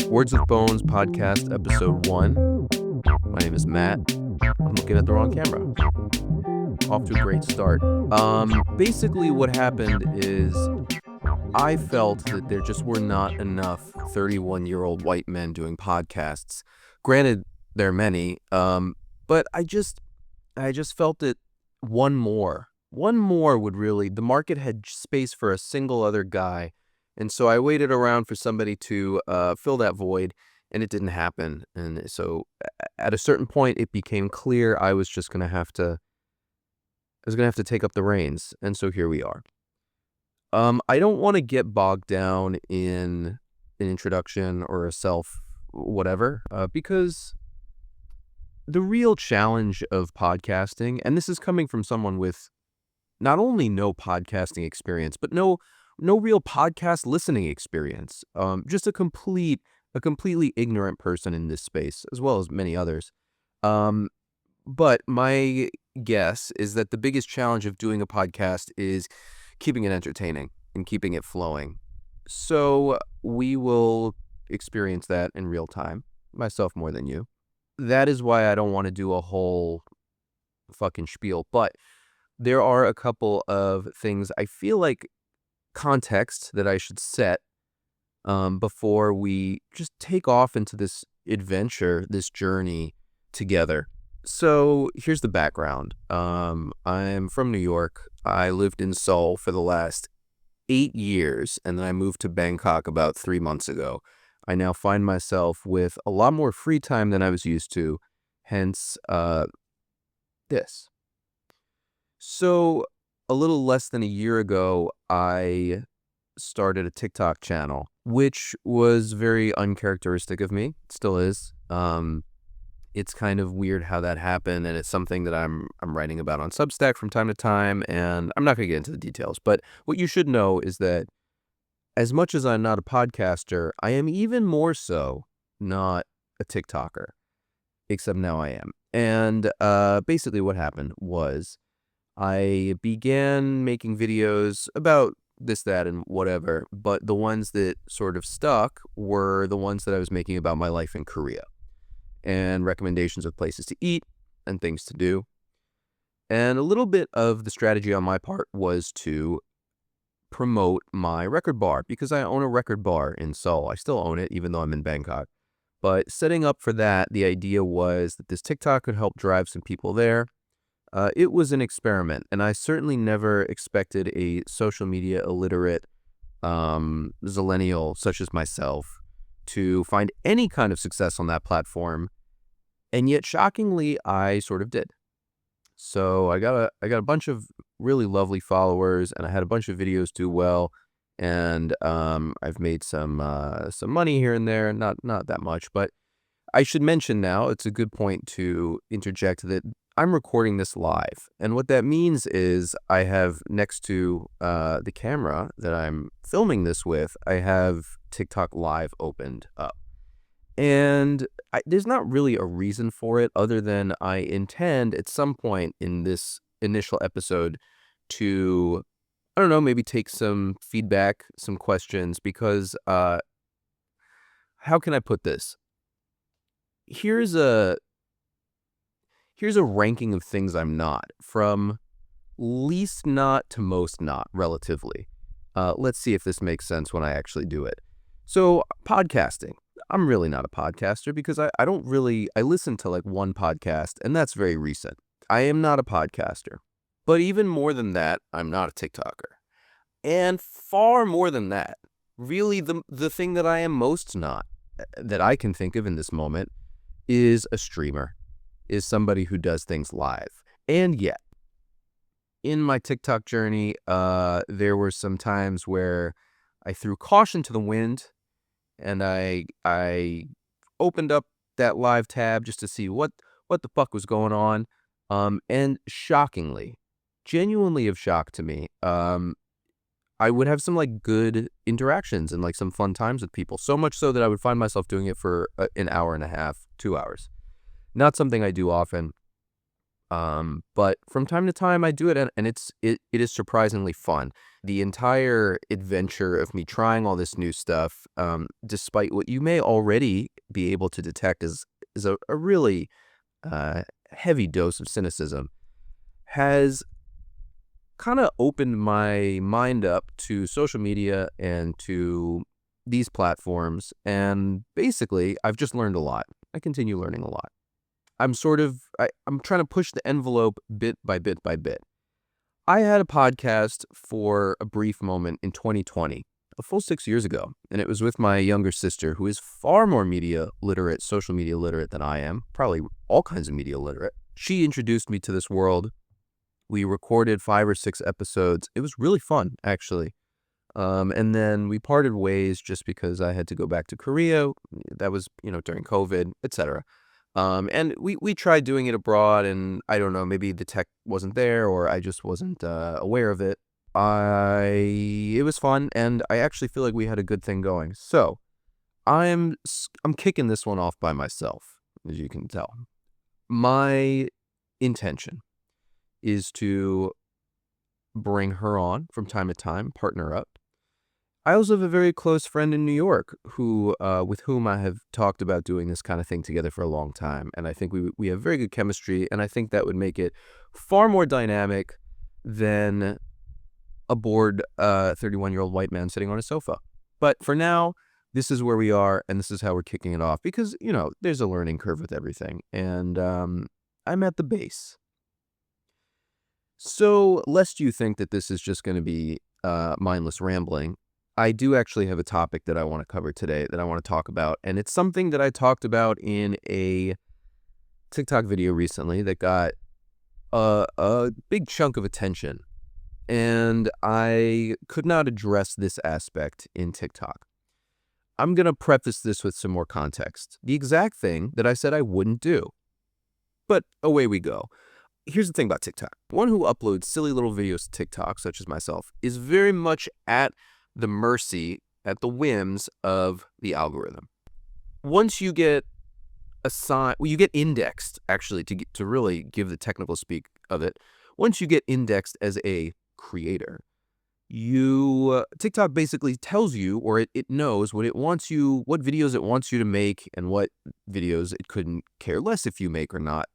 Words with Bones podcast, episode 1. My name is Matt. I'm looking at the wrong camera. Off to a great start. Basically what happened is I felt that there just were not enough 31-year-old white men doing podcasts. Granted, there are many, but I just felt that one more would really, the market had space for a single other guy. And so I waited around for somebody to fill that void, and it didn't happen. And so at a certain point, it became clear I was going to have to take up the reins. And so here we are. I don't want to get bogged down in an introduction or a self whatever, because the real challenge of podcasting, and this is coming from someone with not only no podcasting experience, but no real podcast listening experience, just a completely ignorant person in this space, as well as many others. But my guess is that the biggest challenge of doing a podcast is keeping it entertaining and keeping it flowing. So we will experience that in real time, myself more than you. That is why I don't want to do a whole fucking spiel, but there are a couple of things I feel like context that I should set before we just take off into this adventure, this journey together. So here's the background. I'm from New York. I lived in Seoul for the last 8 years, and then I moved to Bangkok about 3 months ago. I now find myself with a lot more free time than I was used to, hence this. So a little less than a year ago, I started a TikTok channel, which was very uncharacteristic of me. It still is. It's kind of weird how that happened, and it's something that I'm writing about on Substack from time to time, and I'm not going to get into the details. But what you should know is that as much as I'm not a podcaster, I am even more so not a TikToker, except now I am. And basically what happened was I began making videos about this, that, and whatever, but the ones that sort of stuck were the ones that I was making about my life in Korea and recommendations of places to eat and things to do. And a little bit of the strategy on my part was to promote my record bar, because I own a record bar in Seoul. I still own it, even though I'm in Bangkok. But setting up for that, the idea was that this TikTok could help drive some people there. It was an experiment, and I certainly never expected a social media illiterate zillennial such as myself to find any kind of success on that platform, and yet shockingly, I sort of did. So I got a bunch of really lovely followers, and I had a bunch of videos do well, and I've made some money here and there, not that much, but I should mention now, it's a good point to interject that I'm recording this live. And what that means is I have next to the camera that I'm filming this with, I have TikTok Live opened up. And there's not really a reason for it other than I intend at some point in this initial episode to, I don't know, maybe take some feedback, some questions, because how can I put this? Here's a ranking of things I'm not, from least not to most not, relatively. Let's see if this makes sense when I actually do it. So podcasting. I'm really not a podcaster because I listen to like one podcast, and that's very recent. I am not a podcaster. But even more than that, I'm not a TikToker. And far more than that, really the thing that I am most not, that I can think of in this moment, is a streamer, is somebody who does things live. And yet, in my TikTok journey, there were some times where I threw caution to the wind, and I opened up that live tab just to see what the fuck was going on. And shockingly, genuinely of shock to me, I would have some like good interactions and like some fun times with people. So much so that I would find myself doing it for an hour and a half, 2 hours. Not something I do often. But from time to time I do it, and it is surprisingly fun. The entire adventure of me trying all this new stuff, despite what you may already be able to detect is a really uh, heavy dose of cynicism, has kind of opened my mind up to social media and to these platforms. And basically, I've just learned a lot. I continue learning a lot. I'm trying to push the envelope bit by bit by bit. I had a podcast for a brief moment in 2020, a full 6 years ago, and it was with my younger sister, who is far more media literate, social media literate than I am, probably all kinds of media literate. She introduced me to this world. We recorded 5 or 6 episodes. It was really fun, actually. And then we parted ways just because I had to go back to Korea. That was, during COVID, etc. And we tried doing it abroad, and I don't know, maybe the tech wasn't there or I just wasn't aware of it. It was fun, and I actually feel like we had a good thing going. So I'm kicking this one off by myself, as you can tell. My intention is to bring her on from time to time, partner up. I also have a very close friend in New York with whom I have talked about doing this kind of thing together for a long time, and I think we have very good chemistry, and I think that would make it far more dynamic than a bored 31-year-old white man sitting on a sofa. But for now, this is where we are, and this is how we're kicking it off, because there's a learning curve with everything, and I'm at the base. So, lest you think that this is just going to be mindless rambling, I do actually have a topic that I want to cover today that I want to talk about, and it's something that I talked about in a TikTok video recently that got a big chunk of attention, and I could not address this aspect in TikTok. I'm going to preface this with some more context. The exact thing that I said I wouldn't do. But away we go. Here's the thing about TikTok. One who uploads silly little videos to TikTok, such as myself, is very much at the mercy, at the whims of the algorithm. Once you get you get indexed, actually, to really give the technical speak of it. Once you get indexed as a creator, TikTok basically tells you, or it knows what videos it wants you to make and what videos it couldn't care less if you make or not.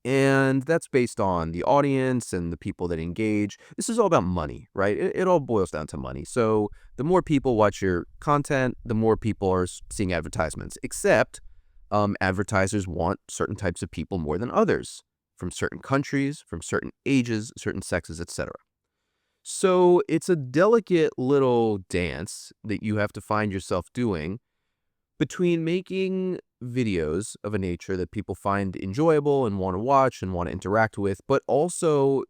And that's based on the audience and the people that engage. This is all about money, right? It all boils down to money. So the more people watch your content, the more people are seeing advertisements, except advertisers want certain types of people more than others, from certain countries, from certain ages, certain sexes, etc. So it's a delicate little dance that you have to find yourself doing between making videos of a nature that people find enjoyable and want to watch and want to interact with, but also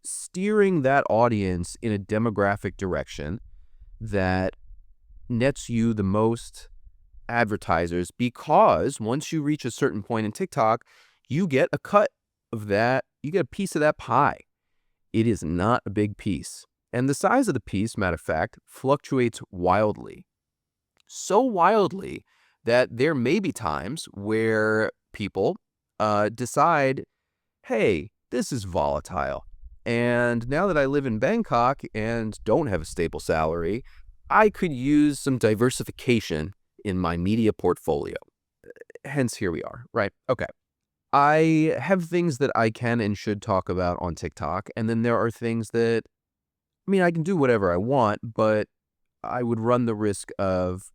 steering that audience in a demographic direction that nets you the most advertisers, because once you reach a certain point in TikTok, you get a cut of that, you get a piece of that pie. It is not a big piece. And the size of the piece, matter of fact, fluctuates wildly. So wildly that there may be times where people decide, hey, this is volatile. And now that I live in Bangkok and don't have a stable salary, I could use some diversification in my media portfolio. Hence, here we are, right? Okay. I have things that I can and should talk about on TikTok, and then there are things that, I can do whatever I want, but I would run the risk of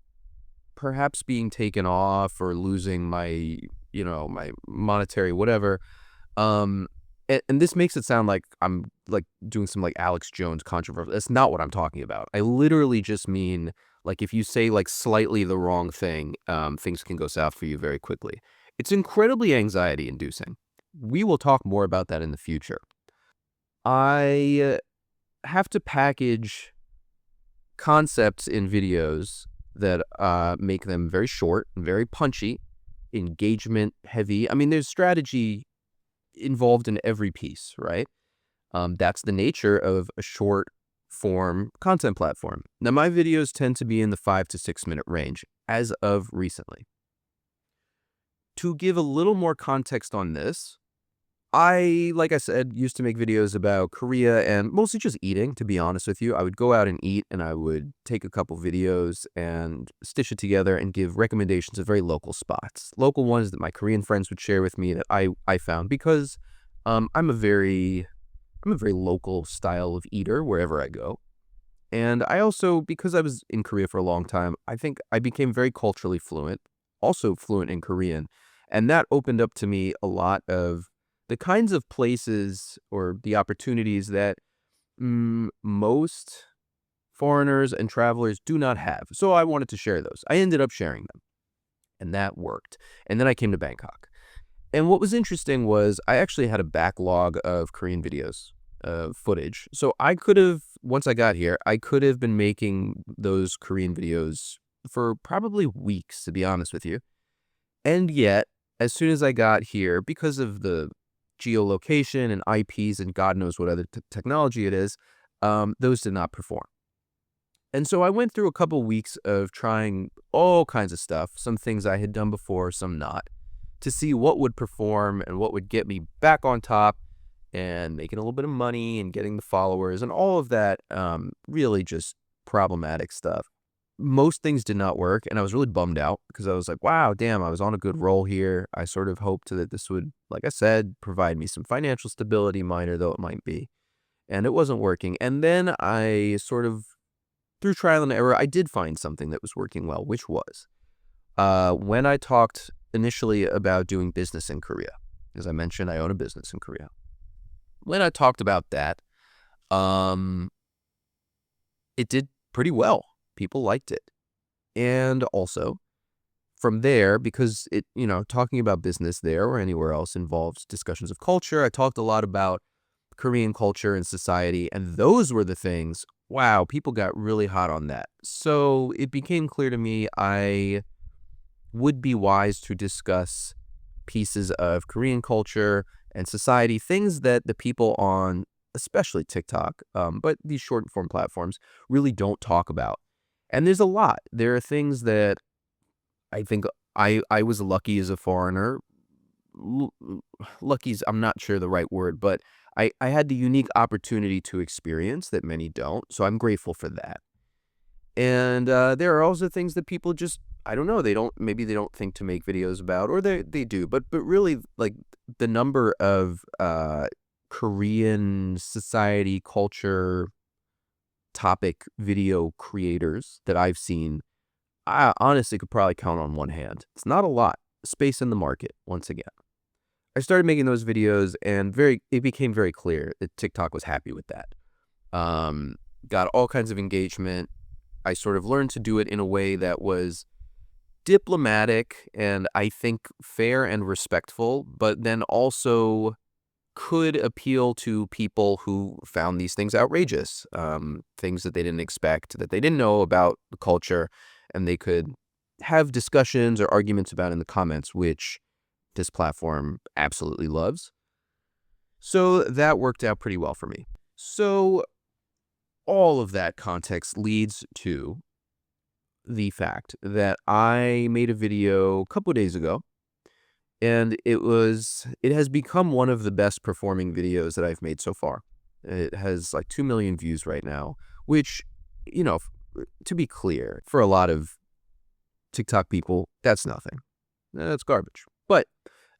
perhaps being taken off or losing my, my monetary whatever. And this makes it sound like I'm like doing some like Alex Jones controversy. That's not what I'm talking about. I literally just mean, like, if you say like slightly the wrong thing, things can go south for you very quickly. It's incredibly anxiety inducing. We will talk more about that in the future. I have to package concepts in videos that make them very short and very punchy, engagement heavy. There's strategy involved in every piece, right? That's the nature of a short form content platform. Now, my videos tend to be in the 5 to 6 minute range as of recently. To give a little more context on this, like I said, used to make videos about Korea and mostly just eating, to be honest with you. I would go out and eat and I would take a couple videos and stitch it together and give recommendations of very local spots. Local ones that my Korean friends would share with me that I found because I'm a very local style of eater wherever I go. And I also, because I was in Korea for a long time, I think I became very culturally fluent, also fluent in Korean. And that opened up to me a lot of the kinds of places or the opportunities that most foreigners and travelers do not have. So I wanted to share those. I ended up sharing them, and that worked. And then I came to Bangkok. And what was interesting was I actually had a backlog of Korean videos, footage. So I could have, once I got here, I could have been making those Korean videos for probably weeks, to be honest with you. And yet, as soon as I got here, because of the geolocation and IPs and God knows what other technology it is, those did not perform. And so I went through a couple weeks of trying all kinds of stuff, some things I had done before, some not, to see what would perform and what would get me back on top and making a little bit of money and getting the followers and all of that, really just problematic stuff. Most things did not work, and I was really bummed out because I was like, wow, damn, I was on a good roll here. I sort of hoped that this would, like I said, provide me some financial stability, minor though it might be, and it wasn't working. And then I sort of, through trial and error, I did find something that was working well, which was when I talked initially about doing business in Korea. As I mentioned, I own a business in Korea. When I talked about that, it did pretty well. People liked it. And also, from there, because it, talking about business there or anywhere else involves discussions of culture, I talked a lot about Korean culture and society, and those were the things, wow, people got really hot on that. So it became clear to me I would be wise to discuss pieces of Korean culture and society, things that the people on, especially TikTok, but these short form platforms really don't talk about. And there's a lot. There are things that I think I was lucky as a foreigner. Lucky's, I'm not sure the right word, but I had the unique opportunity to experience that many don't. So I'm grateful for that. And there are also things that people just, I don't know, maybe they don't think to make videos about, or they do, but really, like, the number of Korean society, culture, topic video creators that I've seen, I honestly could probably count on one hand. It's not a lot. Space in the market, once again. I started making those videos, and it became very clear that TikTok was happy with that. Got all kinds of engagement. I sort of learned to do it in a way that was diplomatic and I think fair and respectful, but then also could appeal to people who found these things outrageous, things that they didn't expect, that they didn't know about the culture, and they could have discussions or arguments about in the comments, which this platform absolutely loves. So that worked out pretty well for me. So all of that context leads to the fact that I made a video a couple of days ago, and it has become one of the best performing videos that I've made so far. It has like 2 million views right now, which, to be clear, for a lot of TikTok people, that's nothing. That's garbage. But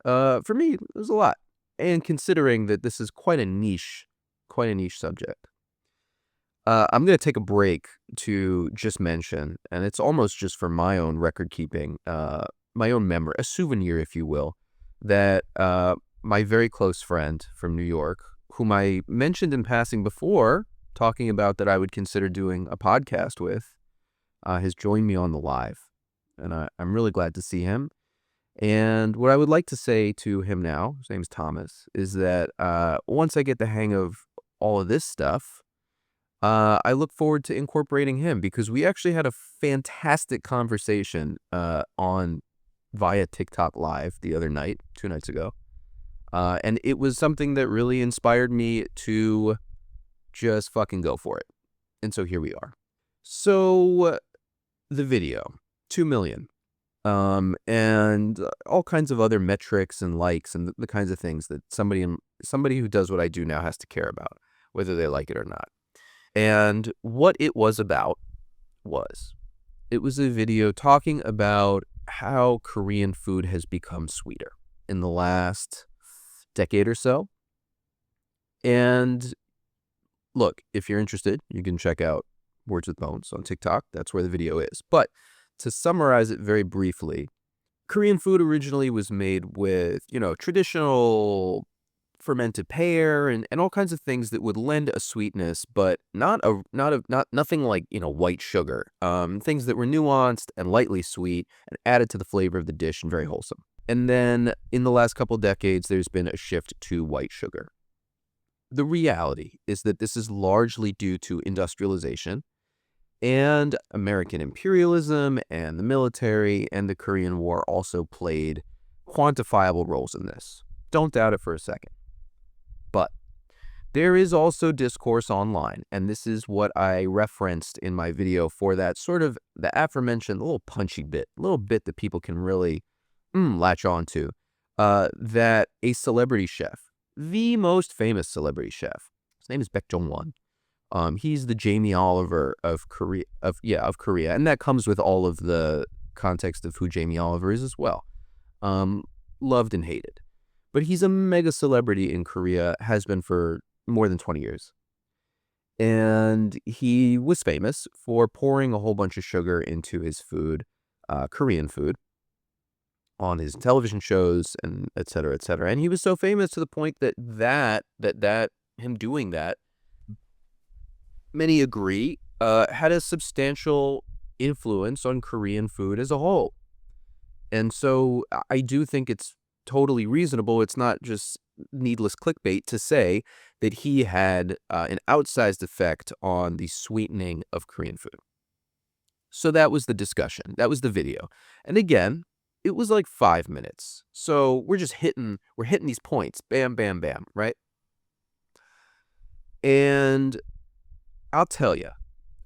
for me, it was a lot. And considering that this is quite a niche subject, I'm going to take a break to just mention, and it's almost just for my own record keeping, my own memory, a souvenir, if you will, that my very close friend from New York, whom I mentioned in passing before, talking about that I would consider doing a podcast with, has joined me on the live. And I'm really glad to see him. And what I would like to say to him now, his name's Thomas, is that once I get the hang of all of this stuff, I look forward to incorporating him, because we actually had a fantastic conversation via TikTok Live the other night, 2 nights ago. And it was something that really inspired me to just fucking go for it. And so here we are. So the video, 2 million. and all kinds of other metrics and likes and the kinds of things that somebody who does what I do now has to care about, whether they like it or not. And what it was about was it was a video talking about how Korean food has become sweeter in the last decade or so. And look, if you're interested, you can check out Words with Bones on TikTok. That's where the video is. But to summarize it very briefly, Korean food originally was made with, traditional fermented pear and all kinds of things that would lend a sweetness, but not nothing like, white sugar. Things that were nuanced and lightly sweet and added to the flavor of the dish and very wholesome. And then in the last couple decades, there's been a shift to white sugar. The reality is that this is largely due to industrialization and American imperialism, and the military and the Korean War also played quantifiable roles in this. Don't doubt it for a second. But there is also discourse online, and this is what I referenced in my video for that sort of the aforementioned little punchy bit, little bit that people can really latch on to, that a celebrity chef, the most famous celebrity chef, his name is Baek Jong-won. He's the Jamie Oliver of Korea, and that comes with all of the context of who Jamie Oliver is as well. Loved and hated. But he's a mega celebrity in Korea, has been for more than 20 years. And he was famous for pouring a whole bunch of sugar into his food, Korean food, on his television shows and et cetera, et cetera. And he was so famous to the point that him doing that, many agree, had a substantial influence on Korean food as a whole. And so I do think it's totally reasonable. It's not just needless clickbait to say that he had an outsized effect on the sweetening of Korean food. So that was the discussion. That was the video. And again, it was like 5 minutes. So we're hitting these points. Bam, bam, bam, right? And I'll tell you,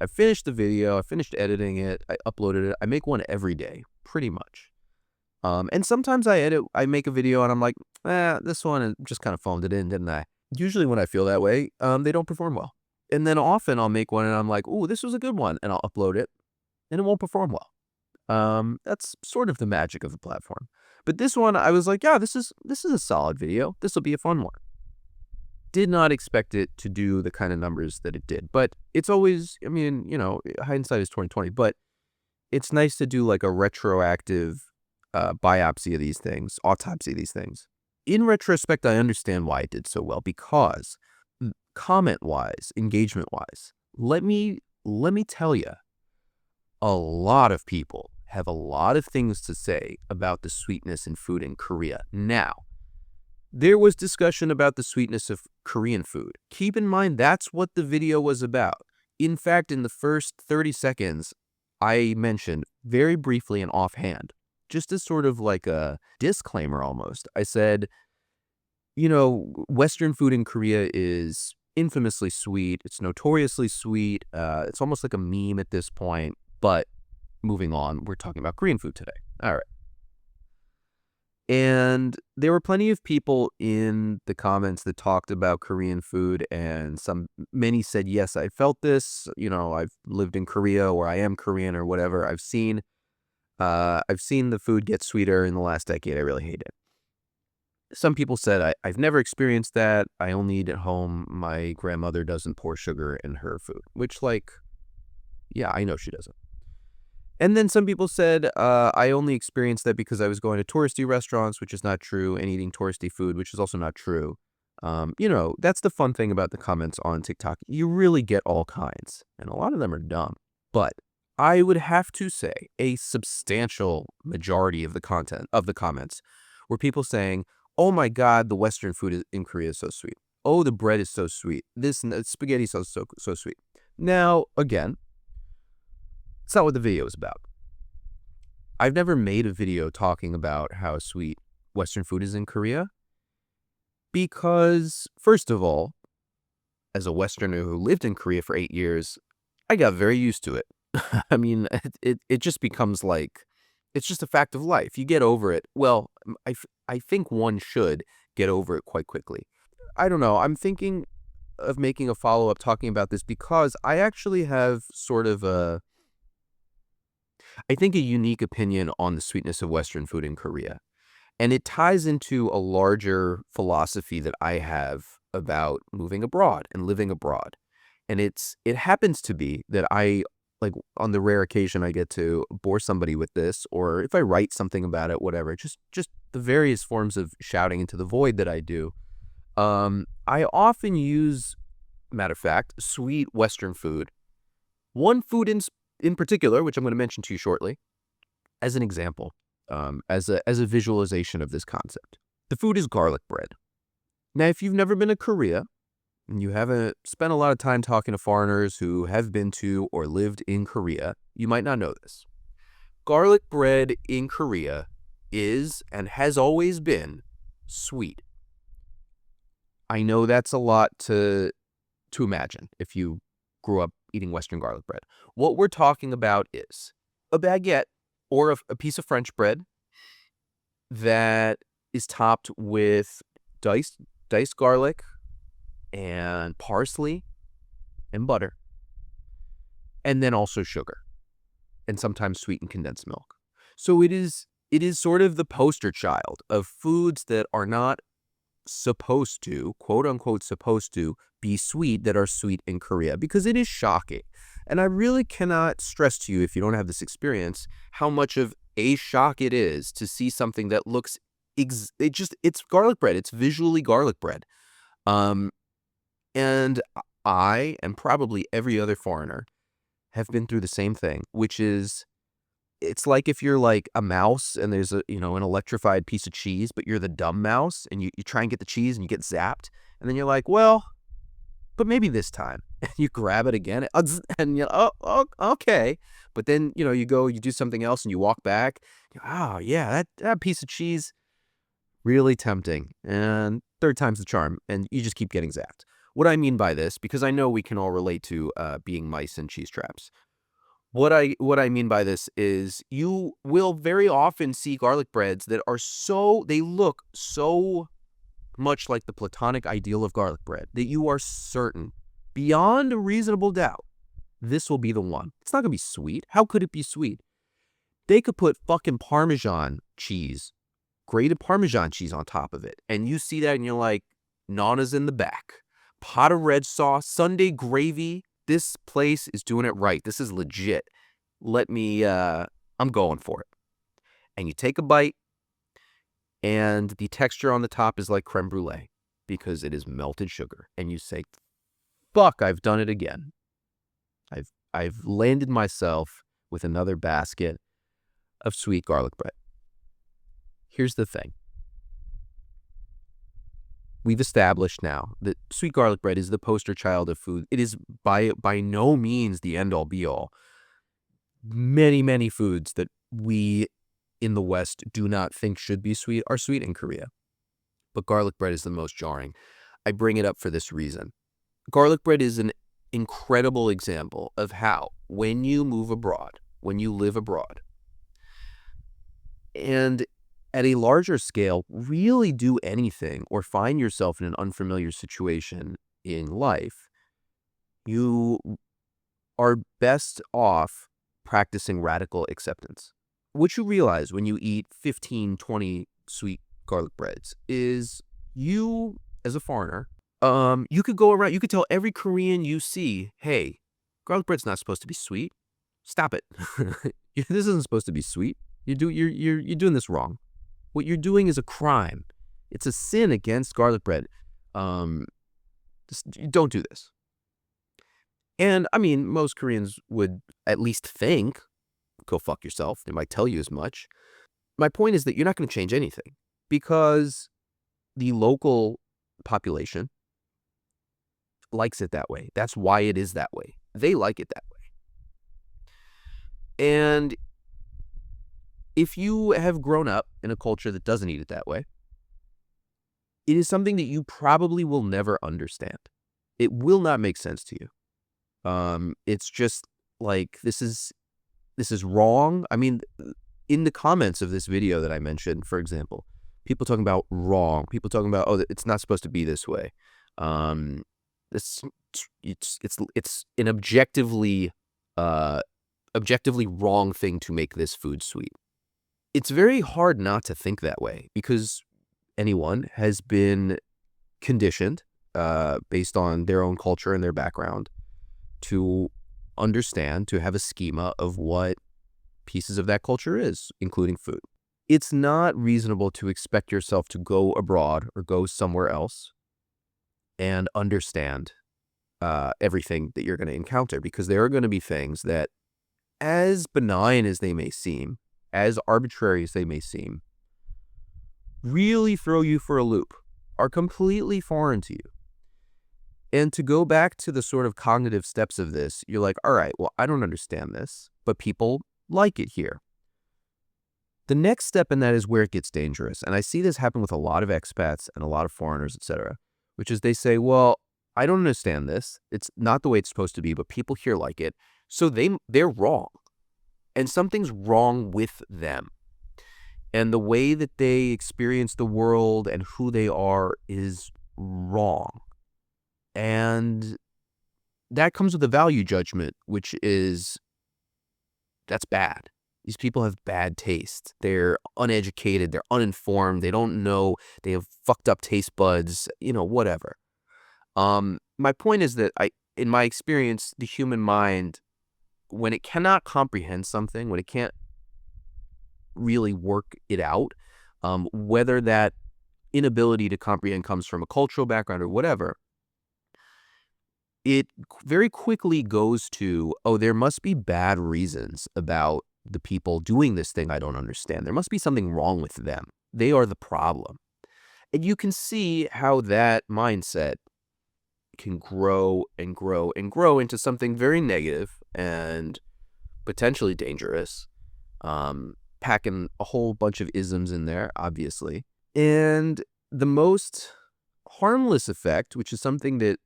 I finished the video, I finished editing it, I uploaded it. I make one every day, pretty much. And sometimes I make a video and I'm like, this one just kind of phoned it in, didn't I? Usually when I feel that way, they don't perform well. And then often I'll make one and I'm like, ooh, this was a good one. And I'll upload it and it won't perform well. That's sort of the magic of the platform. But this one, I was like, yeah, this is a solid video. This will be a fun one. Did not expect it to do the kind of numbers that it did. But it's always, hindsight is 20/20, but it's nice to do like a retroactive biopsy of these things, autopsy of these things. In retrospect, I understand why it did so well, because comment-wise, engagement-wise, let me tell you, a lot of people have a lot of things to say about the sweetness in food in Korea. Now, there was discussion about the sweetness of Korean food. Keep in mind, that's what the video was about. In fact, in the first 30 seconds, I mentioned very briefly and offhand, just as sort of like a disclaimer almost, I said, Western food in Korea is infamously sweet. It's notoriously sweet. It's almost like a meme at this point. But moving on, we're talking about Korean food today. All right. And there were plenty of people in the comments that talked about Korean food, and many said, yes, I felt this. I've lived in Korea, or I am Korean, or whatever. I've seen the food get sweeter in the last decade. I really hate it. Some people said, I've never experienced that. I only eat at home. My grandmother doesn't pour sugar in her food, which, yeah, I know she doesn't. And then some people said, I only experienced that because I was going to touristy restaurants, which is not true, and eating touristy food, which is also not true. That's the fun thing about the comments on TikTok. You really get all kinds, and a lot of them are dumb. But I would have to say a substantial majority of the comments were people saying, oh my God, the Western food in Korea is so sweet. Oh, the bread is so sweet. This and spaghetti is so sweet. Now, again, it's not what the video is about. I've never made a video talking about how sweet Western food is in Korea because, first of all, as a Westerner who lived in Korea for 8 years, I got very used to it. I mean, it just becomes like It's just a fact of life. You get over it. Well, I think one should get over it quite quickly. I don't know. I'm thinking of making a follow-up talking about this because I actually have sort of I think a unique opinion on the sweetness of Western food in Korea. And it ties into a larger philosophy that I have about moving abroad and living abroad. And it happens to be that like on the rare occasion I get to bore somebody with this, or if I write something about it, whatever, just the various forms of shouting into the void that I do. I often use, matter of fact, sweet Western food. One food in particular, which I'm going to mention to you shortly, as an example, as a visualization of this concept. The food is garlic bread. Now, if you've never been to Korea, and you haven't spent a lot of time talking to foreigners who have been to or lived in Korea, you might not know this. Garlic bread in Korea is and has always been sweet. I know that's a lot to imagine if you grew up eating Western garlic bread. What we're talking about is a baguette or a piece of French bread that is topped with diced garlic and parsley and butter, and then also sugar, and sometimes sweetened condensed milk. So it is sort of the poster child of foods that are not supposed to, quote unquote, supposed to be sweet, that are sweet in Korea, because it is shocking. And I really cannot stress to you, if you don't have this experience, how much of a shock it is to see something that looks it's garlic bread. It's visually garlic bread. And I, and probably every other foreigner, have been through the same thing, which is, it's like if you're like a mouse and there's an electrified piece of cheese, but you're the dumb mouse and you try and get the cheese and you get zapped. And then you're like, well, but maybe this time. And you grab it again and you're, oh, okay. But then, you do something else and you walk back. Oh, yeah, that piece of cheese, really tempting. And third time's the charm. And you just keep getting zapped. What I mean by this, because I know we can all relate to being mice in cheese traps. What I mean by this is you will very often see garlic breads that they look so much like the platonic ideal of garlic bread that you are certain, beyond a reasonable doubt, this will be the one. It's not going to be sweet. How could it be sweet? They could put fucking Parmesan cheese, grated Parmesan cheese on top of it. And you see that and you're like, Nana's in the back. Pot of red sauce, Sunday gravy. This place is doing it right. This is legit. I'm going for it. And you take a bite, and the texture on the top is like creme brulee because it is melted sugar. And you say, fuck, I've done it again. I've landed myself with another basket of sweet garlic bread. Here's the thing. We've established now that sweet garlic bread is the poster child of food. It is by no means the end-all be-all. Many, many foods that we in the West do not think should be sweet are sweet in Korea. But garlic bread is the most jarring. I bring it up for this reason. Garlic bread is an incredible example of how, when you move abroad, when you live abroad, and at a larger scale, really do anything or find yourself in an unfamiliar situation in life, you are best off practicing radical acceptance. What you realize when you eat 15, 20 sweet garlic breads is you, as a foreigner, you could go around, you could tell every Korean you see, hey, garlic bread's not supposed to be sweet. Stop it. This isn't supposed to be sweet. You're doing this wrong. What you're doing is a crime. It's a sin against garlic bread. Don't do this. And I mean, most Koreans would at least think, go fuck yourself. They might tell you as much. My point is that you're not going to change anything because the local population likes it that way. That's why it is that way. They like it that way. And if you have grown up in a culture that doesn't eat it that way, it is something that you probably will never understand. It will not make sense to you. It's just like, this is wrong. I mean, in the comments of this video that I mentioned, for example, people talking about wrong, people talking about, oh, it's not supposed to be this way. It's an objectively wrong thing to make this food sweet. It's very hard not to think that way because anyone has been conditioned based on their own culture and their background to understand, to have a schema of what pieces of that culture is, including food. It's not reasonable to expect yourself to go abroad or go somewhere else and understand everything that you're going to encounter, because there are going to be things that, as benign as they may seem, as arbitrary as they may seem, really throw you for a loop, are completely foreign to you. And to go back to the sort of cognitive steps of this, you're like, all right, well, I don't understand this, but people like it here. The next step in that is where it gets dangerous. And I see this happen with a lot of expats and a lot of foreigners, etc., which is they say, well, I don't understand this. It's not the way it's supposed to be, but people here like it. So they're wrong. And something's wrong with them. And the way that they experience the world and who they are is wrong. And that comes with a value judgment, which is, that's bad. These people have bad taste. They're uneducated. They're uninformed. They don't know. They have fucked up taste buds, whatever. My point is that in my experience, the human mind, when it cannot comprehend something, when it can't really work it out, whether that inability to comprehend comes from a cultural background or whatever, it very quickly goes to, oh, there must be bad reasons about the people doing this thing I don't understand. There must be something wrong with them. They are the problem. And you can see how that mindset can grow and grow and grow into something very negative and potentially dangerous, packing a whole bunch of isms in there, obviously. And the most harmless effect, which is something that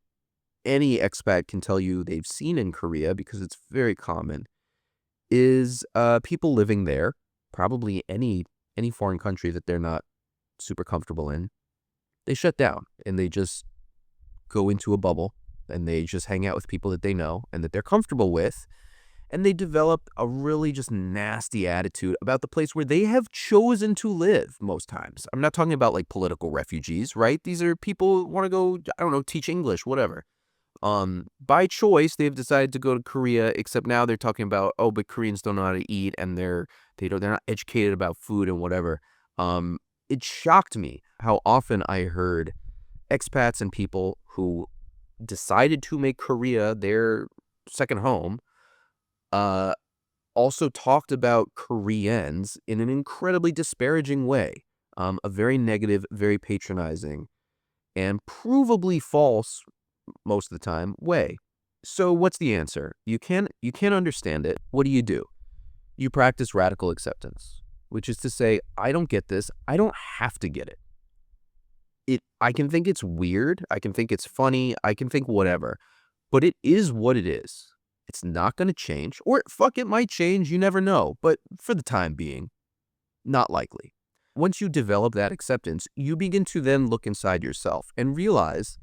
any expat can tell you they've seen in Korea because it's very common, is people living there, probably any foreign country that they're not super comfortable in, they shut down and they just go into a bubble and they just hang out with people that they know and that they're comfortable with. And they develop a really just nasty attitude about the place where they have chosen to live most times. I'm not talking about like political refugees, right? These are people who want to go, I don't know, teach English, whatever. By choice, they've decided to go to Korea, except now they're talking about, oh, but Koreans don't know how to eat and they're not educated about food and whatever. It shocked me how often I heard expats and people who decided to make Korea their second home also talked about Koreans in an incredibly disparaging way, a very negative, very patronizing, and provably false most of the time way. So what's the answer? You can't understand it. What do? You practice radical acceptance, which is to say, I don't get this. I don't have to get it. I can think it's weird. I can think it's funny. I can think whatever, but it is what it is. It's not going to change, or fuck, it might change. You never know. But for the time being, not likely. Once you develop that acceptance, you begin to then look inside yourself and realize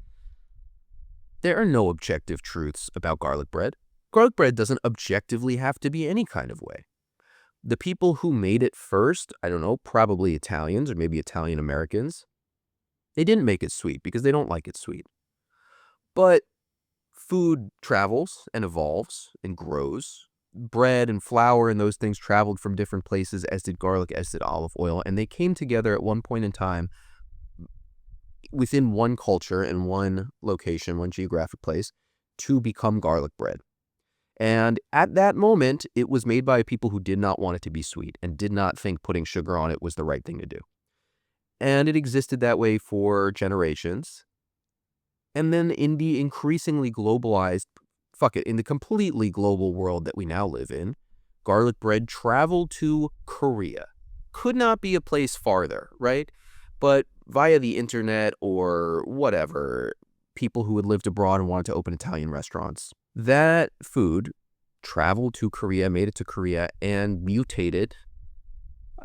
there are no objective truths about garlic bread. Garlic bread doesn't objectively have to be any kind of way. The people who made it first, I don't know, probably Italians or maybe Italian Americans, they didn't make it sweet because they don't like it sweet. But food travels and evolves and grows. Bread and flour and those things traveled from different places, as did garlic, as did olive oil, and they came together at one point in time within one culture and one location, one geographic place, to become garlic bread. And at that moment, it was made by people who did not want it to be sweet and did not think putting sugar on it was the right thing to do. And it existed that way for generations. And then in the increasingly globalized, in the completely global world that we now live in, garlic bread traveled to Korea. Could not be a place farther, right? But via the internet or whatever, people who had lived abroad and wanted to open Italian restaurants, that food traveled to Korea, made it to Korea, and mutated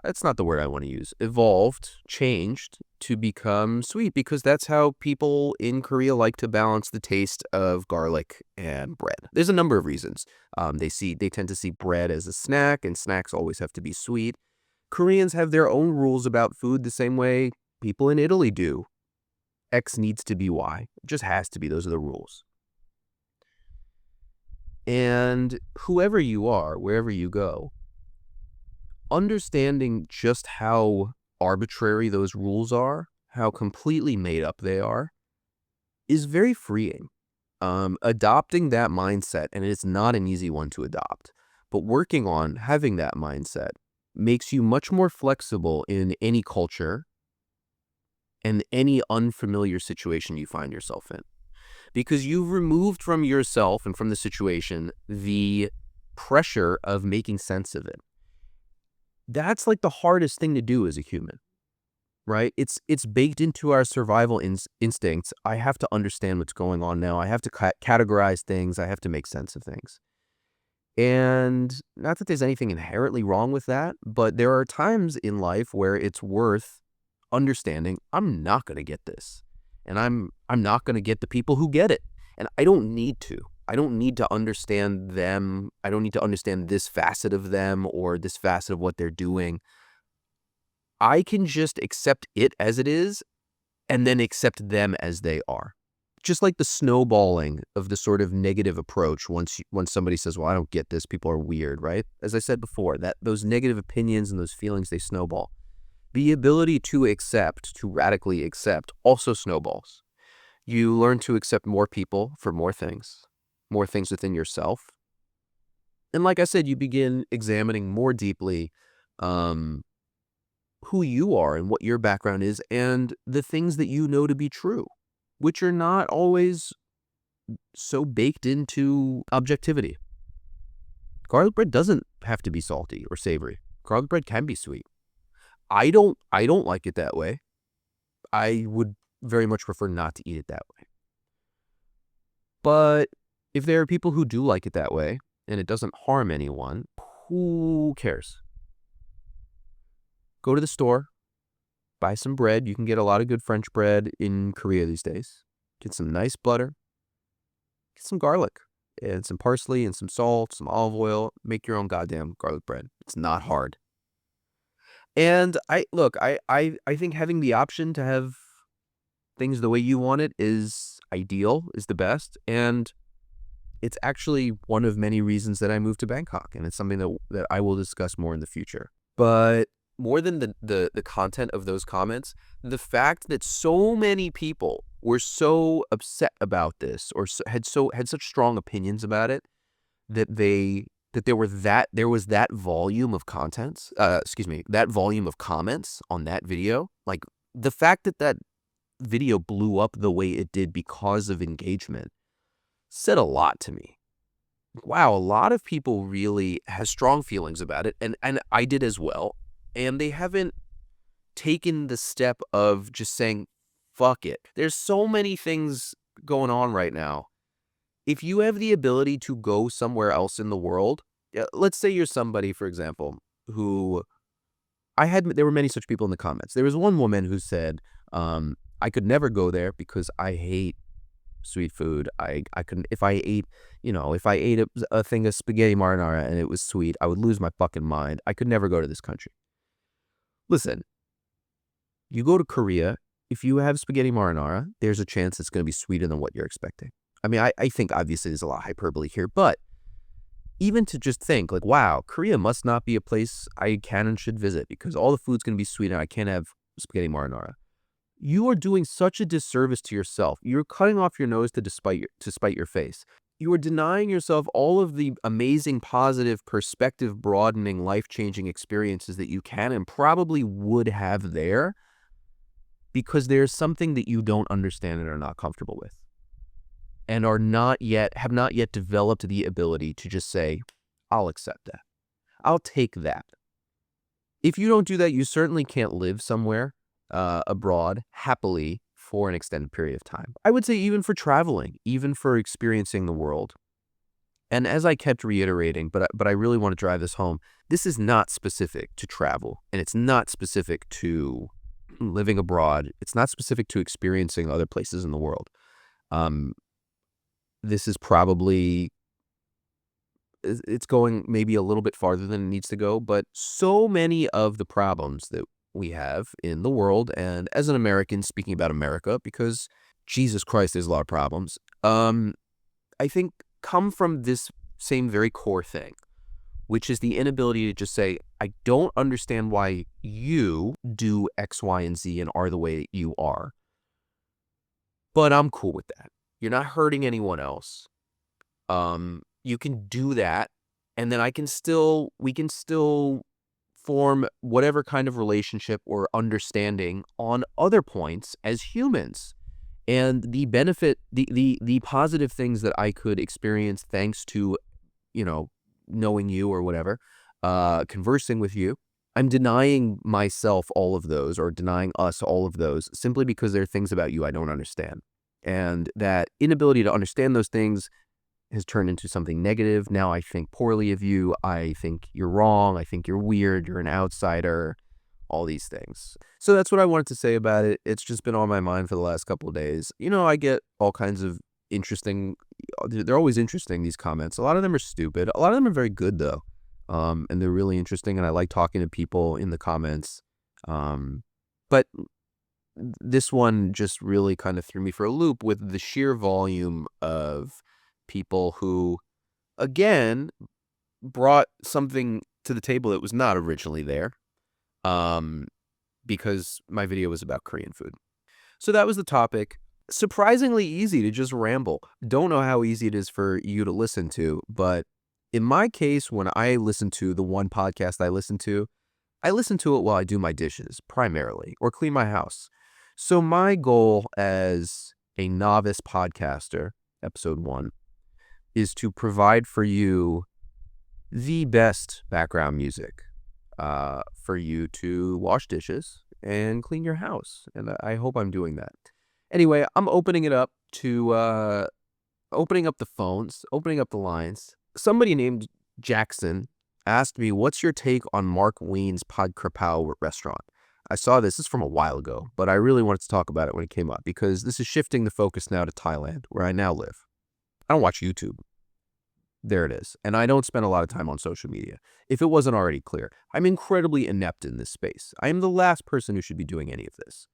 that's not the word I want to use, evolved, changed to become sweet because that's how people in Korea like to balance the taste of garlic and bread. There's a number of reasons. They tend to see bread as a snack, and snacks always have to be sweet. Koreans have their own rules about food the same way people in Italy do. X needs to be Y. It just has to be. Those are the rules. And whoever you are, wherever you go, understanding just how arbitrary those rules are, how completely made up they are, is very freeing. Adopting that mindset, and it's not an easy one to adopt, but working on having that mindset makes you much more flexible in any culture and any unfamiliar situation you find yourself in. Because you've removed from yourself and from the situation the pressure of making sense of it. That's like the hardest thing to do as a human, right? It's baked into our survival instincts. I have to understand what's going on now. I have to categorize things. I have to make sense of things. And not that there's anything inherently wrong with that, but there are times in life where it's worth understanding I'm not going to get this. And I'm not going to get the people who get it. And I don't need to. I don't need to understand them. I don't need to understand this facet of them or this facet of what they're doing. I can just accept it as it is and then accept them as they are. Just like the snowballing of the sort of negative approach once somebody says, well, I don't get this, people are weird, right? As I said before, that those negative opinions and those feelings, they snowball. The ability to accept, to radically accept, also snowballs. You learn to accept more people for more things within yourself. And like I said, you begin examining more deeply who you are and what your background is and the things that you know to be true, which are not always so baked into objectivity. Garlic bread doesn't have to be salty or savory. Garlic bread can be sweet. I don't like it that way. I would very much prefer not to eat it that way. But if there are people who do like it that way, and it doesn't harm anyone, who cares? Go to the store, buy some bread. You can get a lot of good French bread in Korea these days. Get some nice butter. Get some garlic and some parsley and some salt, some olive oil. Make your own goddamn garlic bread. It's not hard. And I think having the option to have things the way you want it is ideal, is the best. And it's actually one of many reasons that I moved to Bangkok. And it's something that I will discuss more in the future. But more than the content of those comments, the fact that so many people were so upset about this or had such strong opinions about it that there was that volume of that volume of comments on that video. Like the fact that video blew up the way it did because of engagement said a lot to me. Wow, a lot of people really have strong feelings about it, and I did as well. And they haven't taken the step of just saying, fuck it. There's so many things going on right now. If you have the ability to go somewhere else in the world, let's say you're somebody, for example, who there were many such people in the comments. There was one woman who said, I could never go there because I hate sweet food. I couldn't, if I ate a thing of spaghetti marinara and it was sweet, I would lose my fucking mind. I could never go to this country. Listen, you go to Korea, if you have spaghetti marinara, there's a chance it's going to be sweeter than what you're expecting. I mean, I think obviously there's a lot of hyperbole here, but even to just think like, wow, Korea must not be a place I can and should visit because all the food's going to be sweet and I can't have spaghetti marinara. You are doing such a disservice to yourself. You're cutting off your nose to spite your face. You are denying yourself all of the amazing, positive, perspective-broadening, life-changing experiences that you can and probably would have there because there's something that you don't understand and are not comfortable with and have not yet developed the ability to just say, I'll accept that. I'll take that. If you don't do that, you certainly can't live somewhere abroad happily for an extended period of time. I would say even for traveling, even for experiencing the world, And as I kept reiterating, but I really want to drive this home, this is not specific to travel, and it's not specific to living abroad. It's not specific to experiencing other places in the world. Um, this is probably it's going maybe a little bit farther than it needs to go, but so many of the problems that we have in the world, and as an American speaking about America, because Jesus Christ, there's a lot of problems. I think come from this same very core thing, which is the inability to just say, I don't understand why you do X, Y, and Z and are the way that you are, but I'm cool with that. You're not hurting anyone else. You can do that, and then we can still form whatever kind of relationship or understanding on other points as humans. And the benefit, the positive things that I could experience thanks to, knowing you or whatever, conversing with you, I'm denying myself all of those or denying us all of those simply because there are things about you I don't understand. And that inability to understand those things has turned into something negative. Now I think poorly of you. I think you're wrong. I think you're weird. You're an outsider. All these things. So that's what I wanted to say about it. It's just been on my mind for the last couple of days. I get all kinds of interesting, they're always interesting, these comments. A lot of them are stupid. A lot of them are very good, though. And they're really interesting, and I like talking to people in the comments. But this one just really kind of threw me for a loop with the sheer volume of people who, again, brought something to the table that was not originally there. Because my video was about Korean food. So that was the topic. Surprisingly easy to just ramble. Don't know how easy it is for you to listen to, but in my case, when I listen to the one podcast I listen to it while I do my dishes, primarily, or clean my house. So my goal as a novice podcaster, episode 1, is to provide for you the best background music for you to wash dishes and clean your house. And I hope I'm doing that. Anyway, I'm opening it up to opening up the phones, opening up the lines. Somebody named Jackson asked me, what's your take on Mark Wien's Pad Krapao restaurant? I saw this is from a while ago, but I really wanted to talk about it when it came up because this is shifting the focus now to Thailand, where I now live. I don't watch YouTube. There it is. And I don't spend a lot of time on social media. If it wasn't already clear, I'm incredibly inept in this space. I am the last person who should be doing any of this.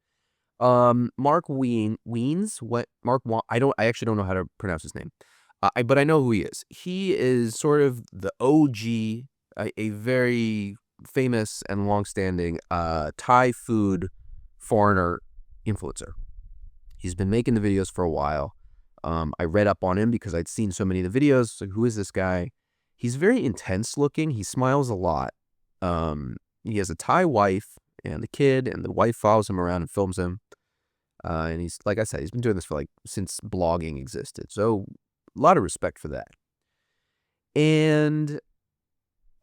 Mark Wiens, what Mark? I actually don't know how to pronounce his name, but I know who he is. He is sort of the OG, a very famous and longstanding Thai food foreigner influencer. He's been making the videos for a while. I read up on him because I'd seen so many of the videos. Like, who is this guy? He's very intense looking. He smiles a lot. He has a Thai wife and a kid, and the wife follows him around and films him. And he's, like I said, he's been doing this for since blogging existed. So a lot of respect for that. And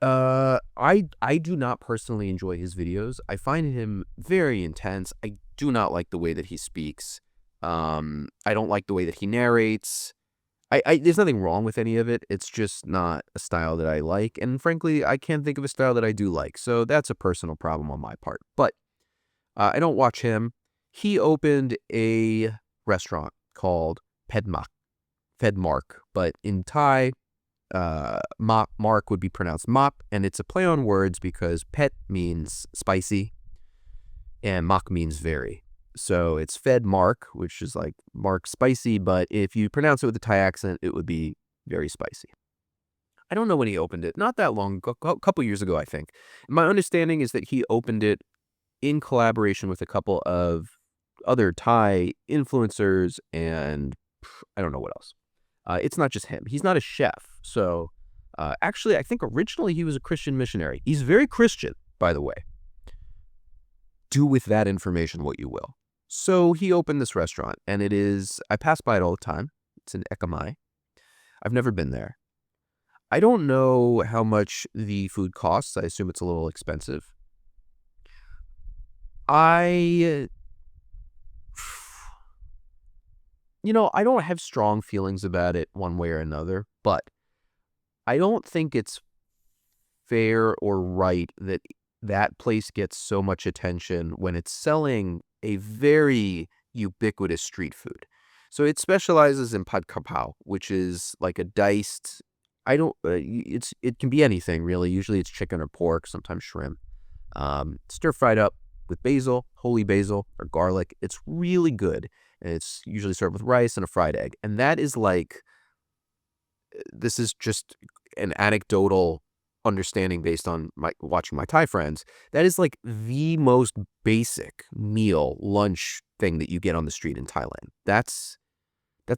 I do not personally enjoy his videos. I find him very intense. I do not like the way that he speaks. I don't like the way that he narrates. There's nothing wrong with any of it. It's just not a style that I like. And frankly, I can't think of a style that I do like. So that's a personal problem on my part. But I don't watch him. He opened a restaurant called Fedmark. But in Thai, Mark would be pronounced Mop. And it's a play on words because pet means spicy and Mak means very. So it's Fed Mark, which is like Mark spicy, but if you pronounce it with a Thai accent, it would be very spicy. I don't know when he opened it. Not that long, a couple years ago, I think. My understanding is that he opened it in collaboration with a couple of other Thai influencers, and I don't know what else. It's not just him. He's not a chef. So actually, I think originally he was a Christian missionary. He's very Christian, by the way. Do with that information what you will. So he opened this restaurant, and I pass by it all the time. It's in Ekamai. I've never been there. I don't know how much the food costs. I assume it's a little expensive. I don't have strong feelings about it one way or another, but I don't think it's fair or right that that place gets so much attention when it's selling a very ubiquitous street food. So it specializes in pad kapao, which is like a diced. I don't. It can be anything really. Usually it's chicken or pork, sometimes shrimp. Stir fried up with basil, holy basil or garlic. It's really good, and it's usually served with rice and a fried egg. And that is like this is just an anecdotal understanding based on my watching my Thai friends. That is like the most basic meal lunch thing that you get on the street in Thailand. That's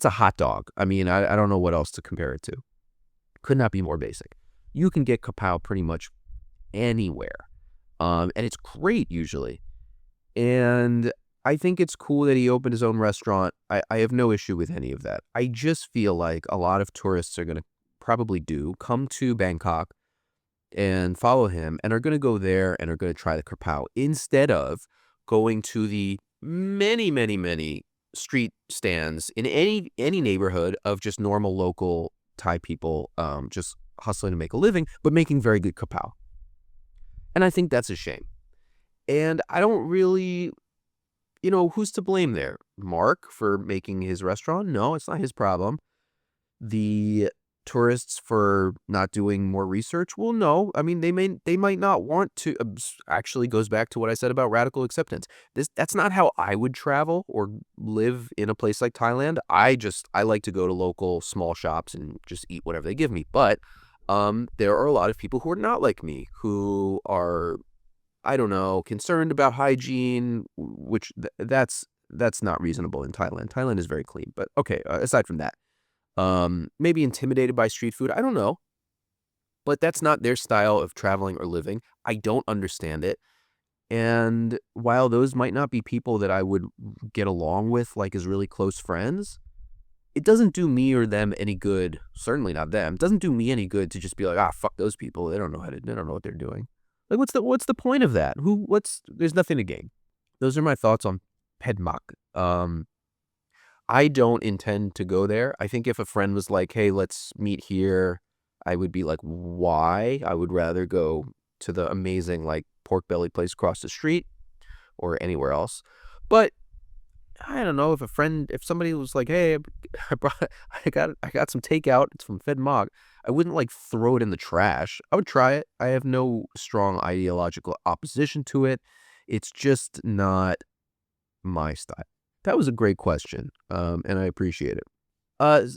a hot dog. I mean, I don't know what else to compare it to. Could not be more basic. You can get kapow pretty much anywhere, and it's great usually. And I think it's cool that he opened his own restaurant. I have no issue with any of that. I just feel like a lot of tourists are going to probably come to Bangkok and follow him and are going to go there and are going to try the kapow instead of going to the many, many, many street stands in any neighborhood of just normal local Thai people just hustling to make a living, but making very good kapow. And I think that's a shame. And I don't really, who's to blame there? Mark for making his restaurant? No, it's not his problem. The tourists for not doing more research? Well, no. I mean, they might not want to. Actually, goes back to what I said about radical acceptance. That's not how I would travel or live in a place like Thailand. I like to go to local small shops and just eat whatever they give me. But there are a lot of people who are not like me, who are, I don't know, concerned about hygiene, which that's not reasonable in Thailand. Thailand is very clean. But okay, aside from that. Maybe intimidated by street food. I don't know. But that's not their style of traveling or living. I don't understand it. And while those might not be people that I would get along with, like as really close friends, it doesn't do me or them any good. Certainly not them. It doesn't do me any good to just be like, fuck those people. They don't know what they're doing. Like, what's the point of that? There's nothing to gain. Those are my thoughts on Pedmak. I don't intend to go there. I think if a friend was like, hey, let's meet here, I would be like, why? I would rather go to the amazing like pork belly place across the street or anywhere else. But I don't know, if somebody was like, hey, I got some takeout, it's from Fed Mog, I wouldn't like throw it in the trash. I would try it. I have no strong ideological opposition to it. It's just not my style. That was a great question, and I appreciate it.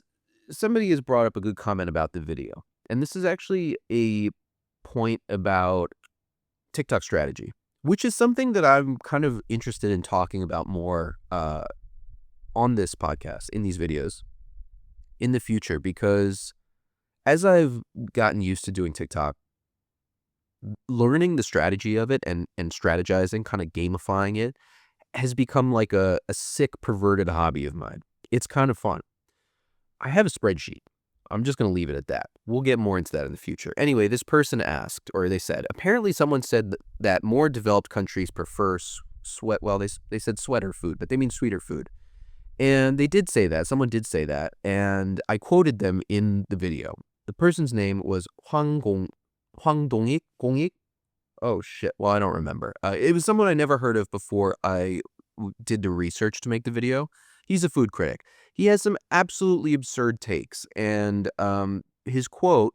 Somebody has brought up a good comment about the video, and this is actually a point about TikTok strategy, which is something that I'm kind of interested in talking about more on this podcast, in these videos, in the future, because as I've gotten used to doing TikTok, learning the strategy of it and strategizing, kind of gamifying it, has become like a sick, perverted hobby of mine. It's kind of fun. I have a spreadsheet. I'm just going to leave it at that. We'll get more into that in the future. Anyway, this person asked, or they said, apparently someone said that more developed countries prefer they said sweater food, but they mean sweeter food. And they did say that. Someone did say that. And I quoted them in the video. The person's name was Hwang Dongik. Oh, shit. Well, I don't remember. It was someone I never heard of before I did the research to make the video. He's a food critic. He has some absolutely absurd takes. And his quote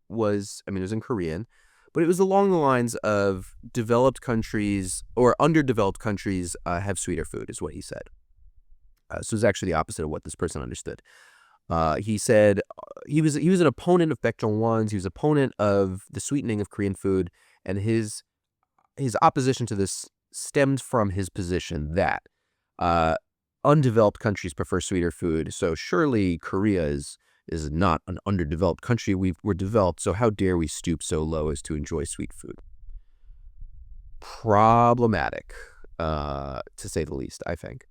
was, it was in Korean, but it was along the lines of developed countries or underdeveloped countries have sweeter food, is what he said. So it's actually the opposite of what this person understood. He said he was an opponent of baekjeongwons. He was an opponent of the sweetening of Korean food. And his opposition to this stemmed from his position that undeveloped countries prefer sweeter food. So surely Korea is not an underdeveloped country. We're developed, so how dare we stoop so low as to enjoy sweet food? Problematic, to say the least, I think.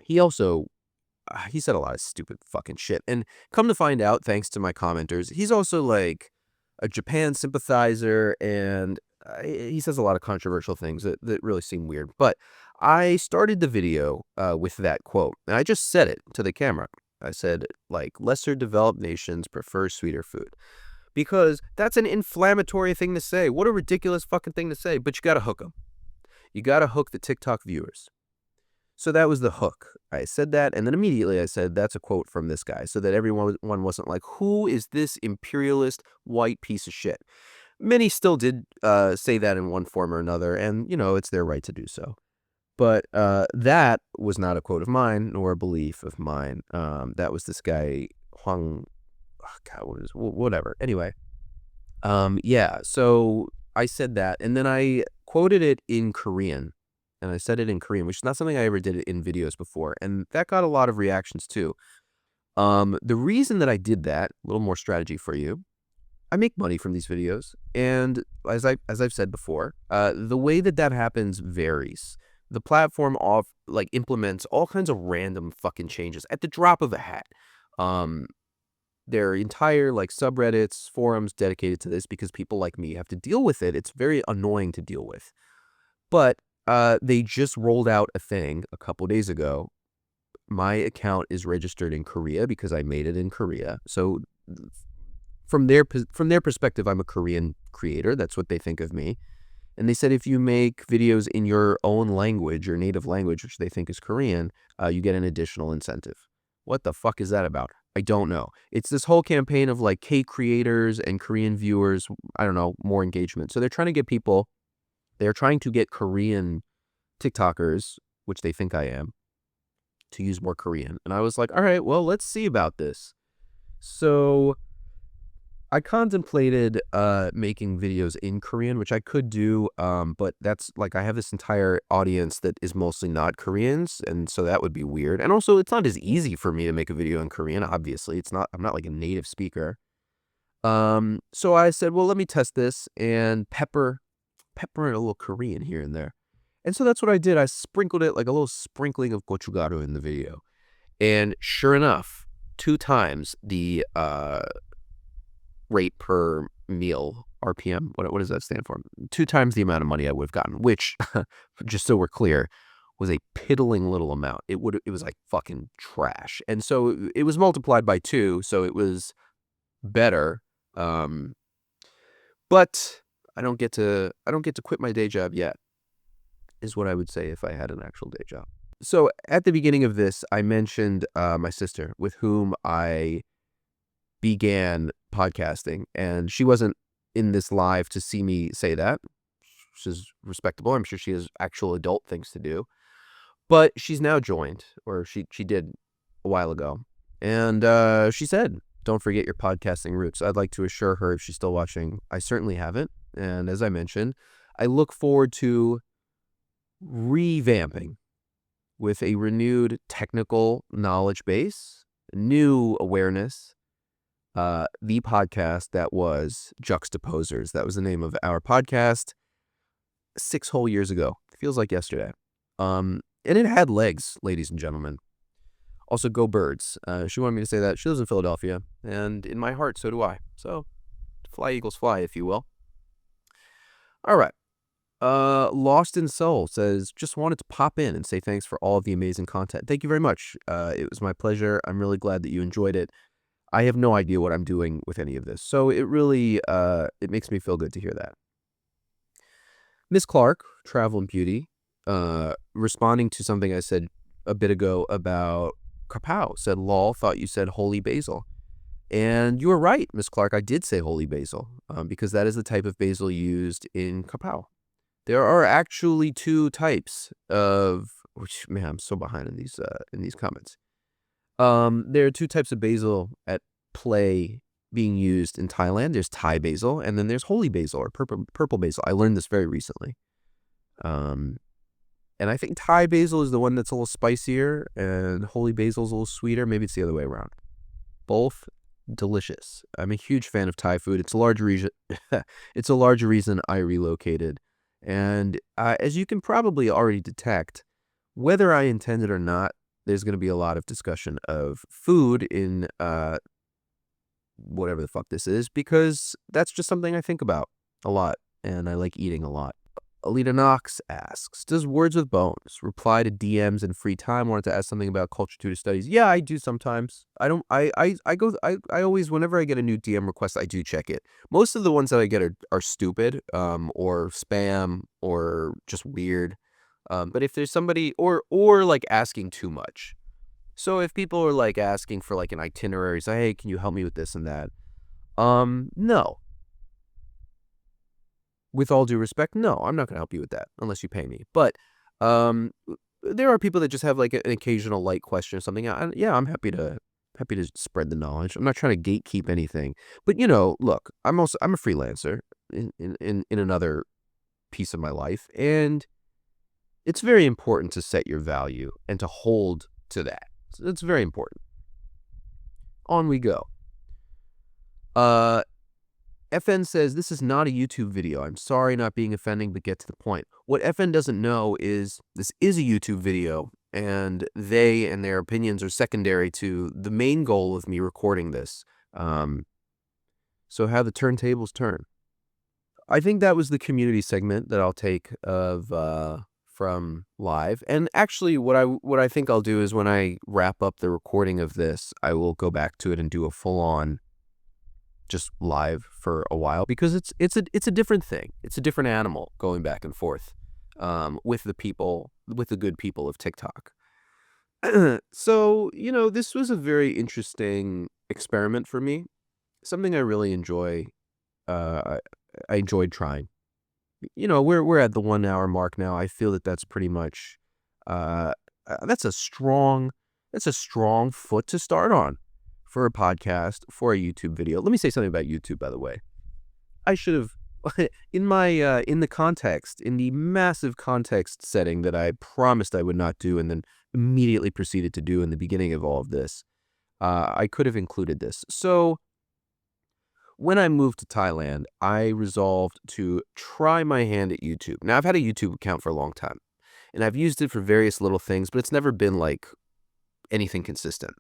He said a lot of stupid fucking shit. And come to find out, thanks to my commenters, he's also like a Japan sympathizer, and he says a lot of controversial things that really seem weird. But I started the video with that quote, and I just said it to the camera. I said, like, lesser developed nations prefer sweeter food. Because that's an inflammatory thing to say. What a ridiculous fucking thing to say. But you gotta hook them. You gotta hook the TikTok viewers. So that was the hook. I said that, and then immediately I said, that's a quote from this guy, so that everyone wasn't like, who is this imperialist white piece of shit? Many still did say that in one form or another, and, it's their right to do so. But that was not a quote of mine, nor a belief of mine. That was this guy, Huang, oh God, whatever. Anyway, yeah, so I said that, and then I quoted it in Korean, and I said it in Korean, which is not something I ever did in videos before, and that got a lot of reactions too. The reason that I did that, a little more strategy for you, I make money from these videos, and as I've said before, the way that happens varies. The platform implements all kinds of random fucking changes at the drop of a hat. There are entire subreddits, forums dedicated to this because people like me have to deal with it. It's very annoying to deal with. But they just rolled out a thing a couple days ago. My account is registered in Korea because I made it in Korea. So from their perspective, I'm a Korean creator. That's what they think of me. And they said if you make videos in your own language, your native language, which they think is Korean, you get an additional incentive. What the fuck is that about? I don't know. It's this whole campaign of K creators and Korean viewers, I don't know, more engagement. So they're trying to get Korean TikTokers, which they think I am, to use more Korean. And I was like, all right, well, let's see about this. So I contemplated making videos in Korean, which I could do, but that's I have this entire audience that is mostly not Koreans, and so that would be weird. And also, it's not as easy for me to make a video in Korean, obviously. I'm not a native speaker. So I said, well, let me test this and pepper in a little Korean here and there. And so that's what I did. I sprinkled it like a little sprinkling of gochugaru in the video. And sure enough, 2 times the rate per meal, RPM, what does that stand for? 2 times the amount of money I would have gotten, which, just so we're clear, was a piddling little amount. It was like fucking trash. And so it was multiplied by 2, so it was better. But I don't get to quit my day job yet, is what I would say if I had an actual day job. So at the beginning of this, I mentioned my sister, with whom I began podcasting, and she wasn't in this live to see me say that, which is respectable. I'm sure she has actual adult things to do, but she's now joined, or she did a while ago, and she said, don't forget your podcasting roots. I'd like to assure her, if she's still watching, I certainly haven't, and as I mentioned, I look forward to revamping with a renewed technical knowledge base, new awareness, the podcast that was Juxtaposers. That was the name of our podcast 6 whole years ago. Feels like yesterday. And it had legs, ladies and gentlemen. Also, go Birds. She wanted me to say that. She lives in Philadelphia, and in my heart, so do I. So, fly, Eagles, fly, if you will. All right. Lost in Soul says, just wanted to pop in and say thanks for all of the amazing content. Thank you very much. It was my pleasure. I'm really glad that you enjoyed it. I have no idea what I'm doing with any of this, so it really it makes me feel good to hear that. Miss Clark, Travel and Beauty, responding to something I said a bit ago about kapow, said, lol, thought you said holy basil. And you were right, Miss Clark, I did say holy basil, because that is the type of basil used in kapow. There are actually 2 types of, which, man, I'm so behind in these comments. There are 2 types of basil at play being used in Thailand. There's Thai basil, and then there's holy basil, or purple basil. I learned this very recently. And I think Thai basil is the one that's a little spicier, and holy basil is a little sweeter. Maybe it's the other way around. Both delicious. I'm a huge fan of Thai food. It's a large reason. It's a large reason I relocated. And as you can probably already detect, whether I intended or not, there's going to be a lot of discussion of food in whatever the fuck this is, because that's just something I think about a lot, and I like eating a lot. Alita Knox asks, does Words with Bones reply to DMs in free time? Wanted to ask something about culture tutor studies. Yeah, I do sometimes. I always, whenever I get a new DM request, I do check it. Most of the ones that I get are stupid, or spam, or just weird. But if there's somebody, or like asking too much. So if people are like asking for like an itinerary, say, hey, can you help me with this and that? No. With all due respect, no, I'm not going to help you with that unless you pay me. But um, there are people that just have like an occasional light question or something. Yeah, I'm happy to spread the knowledge. I'm not trying to gatekeep anything. But look, I'm a freelancer in another piece of my life, and it's very important to set your value and to hold to that. So it's very important. On we go. FN says, this is not a YouTube video. I'm sorry not being offending, but get to the point. What FN doesn't know is this is a YouTube video, and they and their opinions are secondary to the main goal of me recording this. So how the turntables turn. I think that was the community segment that I'll take from live. And actually, what I think I'll do is when I wrap up the recording of this, I will go back to it and do a full-on just live for a while, because it's a different thing. It's a different animal going back and forth with the good people of TikTok. So, this was a very interesting experiment for me. Something I really enjoy. I enjoyed trying. We're at the 1 hour mark now. I feel that that's pretty much that's a strong foot to start on for a podcast, for a YouTube video. Let me say something about YouTube, by the way. I should have, in the massive context setting that I promised I would not do and then immediately proceeded to do in the beginning of all of this, I could have included this. So when I moved to Thailand, I resolved to try my hand at YouTube. Now, I've had a YouTube account for a long time, and I've used it for various little things, but it's never been like anything consistent.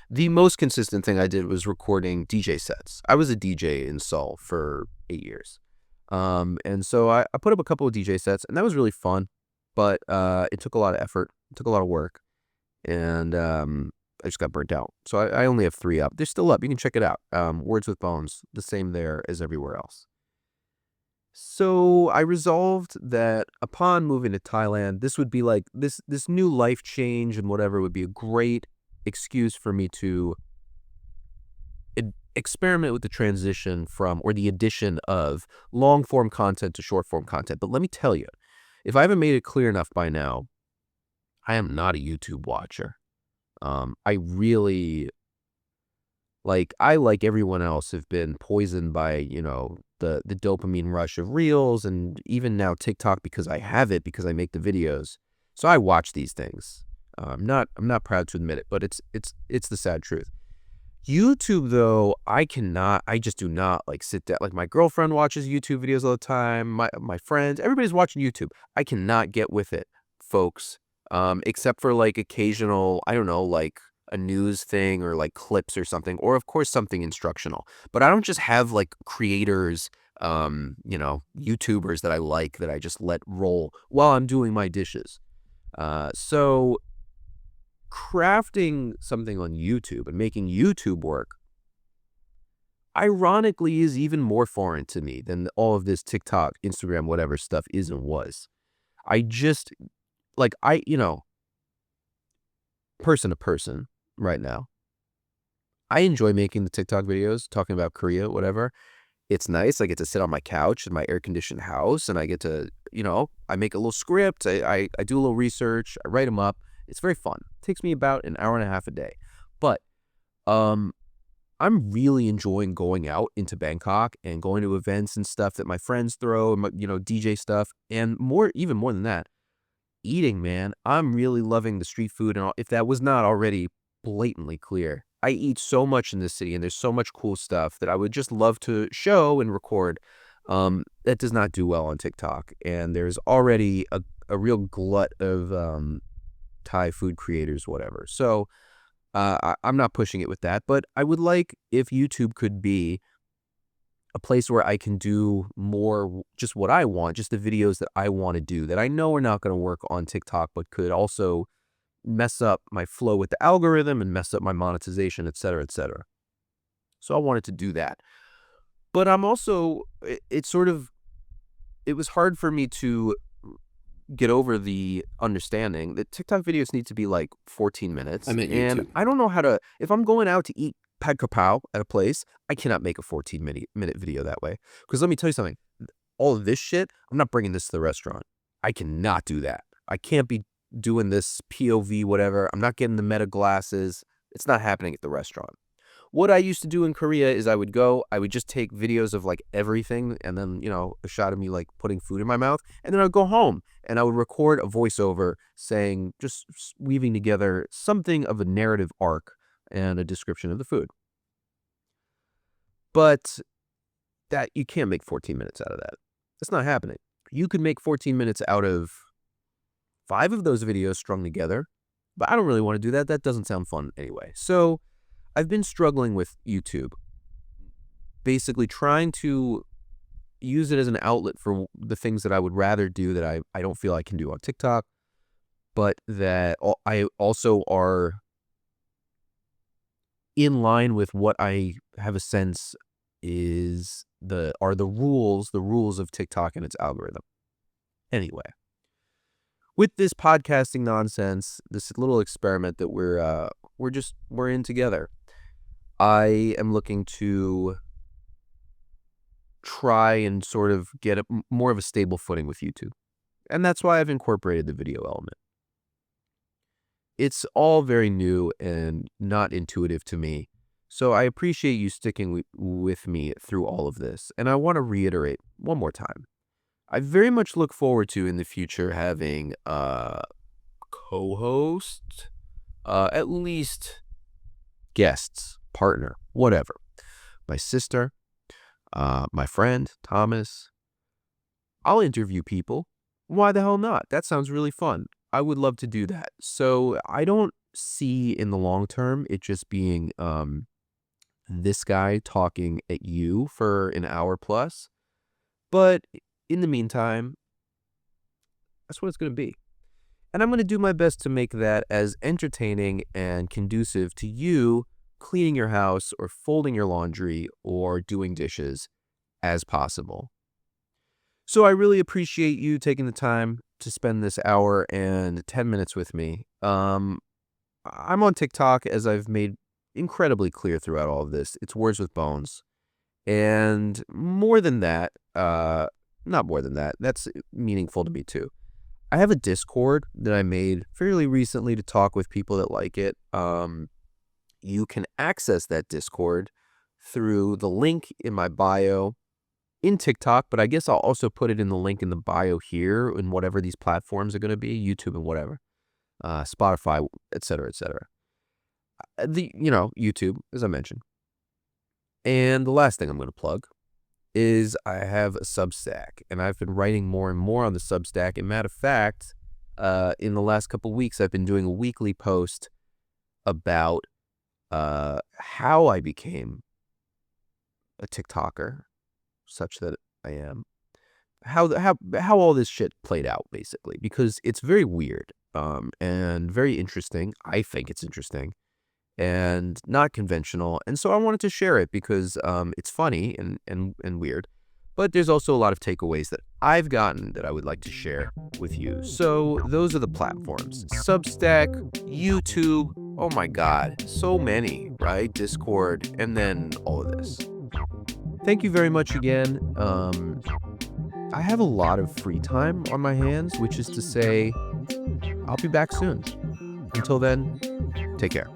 The most consistent thing I did was recording DJ sets. I was a DJ in Seoul for 8 years. And so I put up a couple of DJ sets, and that was really fun, but it took a lot of effort. It took a lot of work, and I just got burnt out. So I only have 3 up. They're still up. You can check it out. Words with Bones, the same there as everywhere else. So I resolved that upon moving to Thailand, this would be like this new life change and whatever would be a great excuse for me to experiment with the transition from, or the addition of, long form content to short form content. But let me tell you, if I haven't made it clear enough by now, I am not a YouTube watcher. I really, I, like everyone else, have been poisoned by, the dopamine rush of Reels, and even now TikTok, because I have it, because I make the videos. So I watch these things. I'm not proud to admit it, but it's the sad truth. YouTube, though, I just do not sit down. Like, my girlfriend watches YouTube videos all the time. My friends, everybody's watching YouTube. I cannot get with it, folks. Except for occasional, I don't know, a news thing or clips or something, or of course something instructional. But I don't just have creators, YouTubers that I just let roll while I'm doing my dishes. So crafting something on YouTube and making YouTube work, ironically, is even more foreign to me than all of this TikTok, Instagram, whatever stuff is and was. I just, person to person right now, I enjoy making the TikTok videos, talking about Korea, whatever. It's nice. I get to sit on my couch in my air-conditioned house, and I get to, I make a little script. I do a little research. I write them up. It's very fun. It takes me about an hour and a half a day. But I'm really enjoying going out into Bangkok and going to events and stuff that my friends throw, and DJ stuff, and even more than that, eating, man. I'm really loving the street food, and if that was not already blatantly clear, I eat so much in this city, and there's so much cool stuff that I would just love to show and record. That does not do well on TikTok, and there's already a real glut of Thai food creators, whatever. So I'm not pushing it with that, but I would like if YouTube could be a place where I can do more just what I want, just the videos that I want to do that I know are not going to work on TikTok, but could also mess up my flow with the algorithm and mess up my monetization, et cetera, et cetera. So I wanted to do that. But I'm also, it was hard for me to get over the understanding that TikTok videos need to be like 14 minutes. I'm at And YouTube. I don't know how to, if I'm going out to eat pad kapow at a place, I cannot make a 14-minute video that way. Because let me tell you something, all of this shit, I'm not bringing this to the restaurant. I cannot do that. I can't be doing this POV, whatever. I'm not getting the meta glasses. It's not happening at the restaurant. What I used to do in Korea is I would just take videos of like everything and then, a shot of me like putting food in my mouth. And then I'd go home and I would record a voiceover saying, just weaving together something of a narrative arc and a description of the food. But that you can't make 14 minutes out of that. It's not happening. You could make 14 minutes out of 5 of those videos strung together, but I don't really want to do that. That doesn't sound fun anyway. So I've been struggling with YouTube, basically trying to use it as an outlet for the things that I would rather do that I don't feel I can do on TikTok, but that I also are in line with what I have a sense are the rules of TikTok and its algorithm. Anyway, with this podcasting nonsense, this little experiment that we're in together, I am looking to try and sort of get more of a stable footing with YouTube. And that's why I've incorporated the video element. It's all very new and not intuitive to me. So I appreciate you sticking with me through all of this. And I want to reiterate one more time. I very much look forward to in the future having a co-host, at least guests, partner, whatever. My sister, my friend, Thomas. I'll interview people. Why the hell not? That sounds really fun. I would love to do that. So I don't see in the long term it just being this guy talking at you for an hour plus. But in the meantime, that's what it's going to be. And I'm going to do my best to make that as entertaining and conducive to you cleaning your house or folding your laundry or doing dishes as possible. So I really appreciate you taking the time to spend this hour and 10 minutes with me. I'm on TikTok, as I've made incredibly clear throughout all of this. It's Words with Bones. And more than that, not more than that, that's meaningful to me too. I have a Discord that I made fairly recently to talk with people that like it. You can access that Discord through the link in my bio in TikTok, but I guess I'll also put it in the link in the bio here in whatever these platforms are going to be, YouTube and whatever, Spotify, et cetera, et cetera. YouTube, as I mentioned. And the last thing I'm going to plug is I have a Substack, and I've been writing more and more on the Substack. And matter of fact, in the last couple of weeks, I've been doing a weekly post about how I became a TikToker, such that I am. How all this shit played out, basically, because it's very weird and very interesting. I think it's interesting and not conventional, and so I wanted to share it because it's funny and weird, but there's also a lot of takeaways that I've gotten that I would like to share with you. So those are the platforms: Substack, YouTube, oh my god, so many, right? Discord, and then all of this. Thank you very much again. I have a lot of free time on my hands, which is to say, I'll be back soon. Until then, take care.